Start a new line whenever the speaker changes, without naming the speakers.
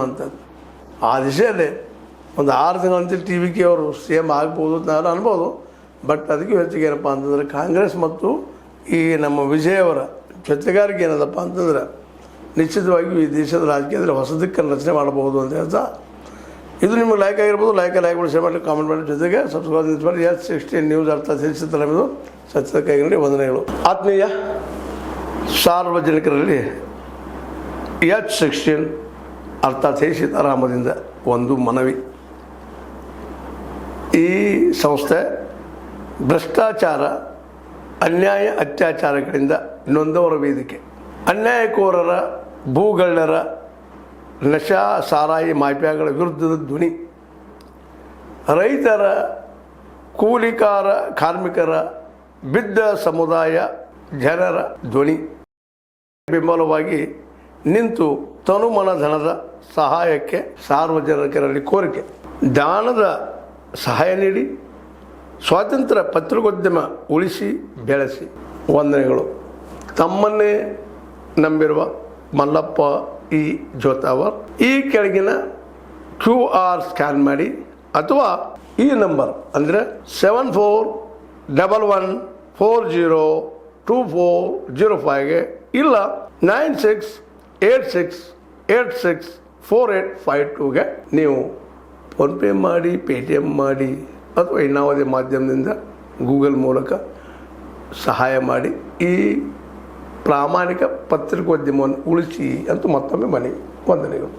ಅಂತ ಆ ದಿಶೆಯಲ್ಲಿ ಒಂದು 6 ತಿಂಗಳಂತೆ ಟಿ ವಿ ಕೆ ಅವರು ಸಿ ಎಮ್ ಆಗ್ಬೋದು ಅಂತ ನಾನು ಅನ್ಬೋದು. ಬಟ್ ಅದಕ್ಕೂ ಹೆಚ್ಚಿಗೆ ಏನಪ್ಪ ಅಂತಂದರೆ ಕಾಂಗ್ರೆಸ್ ಮತ್ತು ಈ ನಮ್ಮ ವಿಜಯ್ ಅವರ ಜೊತೆಗಾರಿಕೆ ಏನದಪ್ಪ ಅಂತಂದ್ರೆ ನಿಶ್ಚಿತವಾಗಿಯೂ ಈ ದೇಶದ ರಾಜಕೀಯದಲ್ಲಿ ಹೊಸ ದಿಕ್ಕನ್ನು ರಚನೆ ಮಾಡಬಹುದು ಅಂತ ಹೇಳ್ತಾ, ಇದು ನಿಮಗೆ ಲೈಕ್ ಆಗಿರ್ಬೋದು. ಲೈಕ್ ಮಾಡಿ ಶೇರ್ ಮಾಡಿ, ಕಾಮೆಂಟ್ ಮಾಡಿ, ಜೊತೆಗೆ ಸಬ್ಸ್ಕ್ರೈಬ್ ಮಾಡಿ. H16 ನ್ಯೂಸ್ ಅರ್ಥ ತಿಳಿಸುತ್ತಲ್ಲ ಇದು ಸತ್ಯದ ಕೈಗನ್ನಡಿ ವಂದನೆಗಳು. ಆತ್ಮೀಯ ಸಾರ್ವಜನಿಕರಲ್ಲಿ H16 ಅರ್ಥಾತ್ ಸೀತಾರಾಮದಿಂದ ಒಂದು ಮನವಿ. ಈ ಸಂಸ್ಥೆ ಭ್ರಷ್ಟಾಚಾರ, ಅನ್ಯಾಯ, ಅತ್ಯಾಚಾರಗಳಿಂದ ನೊಂದವರ ವೇದಿಕೆ. ಅನ್ಯಾಯಕೋರರ, ಭೂಗಳ್ಳರ, ನಶಾ ಸಾರಾಯಿ ಮಾಫಿಯಾಗಳ ವಿರುದ್ಧದ ಧ್ವನಿ. ರೈತರ, ಕೂಲಿಕಾರ, ಕಾರ್ಮಿಕರ, ಬಿದ್ದ ಸಮುದಾಯ ಜನರ ಧ್ವನಿ ಬೆಂಬಲವಾಗಿ ನಿಂತು ತನುಮನ ಧನದ ಸಹಾಯಕ್ಕೆ ಸಾರ್ವಜನಿಕರಲ್ಲಿ ಕೋರಿಕೆ. ದಾನದ ಸಹಾಯ ನೀಡಿ ಸ್ವಾತಂತ್ರ್ಯ ಪತ್ರಿಕೋದ್ಯಮ ಉಳಿಸಿ ಬೆಳೆಸಿ. ವಂದನೆಗಳು. ತಮ್ಮನ್ನೇ ನಂಬಿರುವ ಮಲ್ಲಪ್ಪ ಇ ಜೋತಾವರ್. ಈ ಕೆಳಗಿನ QR ಸ್ಕ್ಯಾನ್ ಮಾಡಿ ಅಥವಾ ಈ ನಂಬರ್ ಅಂದರೆ 7411402405ಗೆ ಇಲ್ಲ 9686864852ಗೆ ನೀವು ಫೋನ್ಪೇ ಮಾಡಿ, Paytm ಮಾಡಿ ಅಥವಾ ಇನ್ನಾವುದೇ ಮಾಧ್ಯಮದಿಂದ ಗೂಗಲ್ ಮೂಲಕ ಸಹಾಯ ಮಾಡಿ ಈ ಪ್ರಾಮಾಣಿಕ ಪತ್ರಿಕೋದ್ಯಮವನ್ನು ಉಳಿಸಿ ಅಂತ ಮತ್ತೊಮ್ಮೆ ಮನವಿ. ವಂದನೆಗಳು.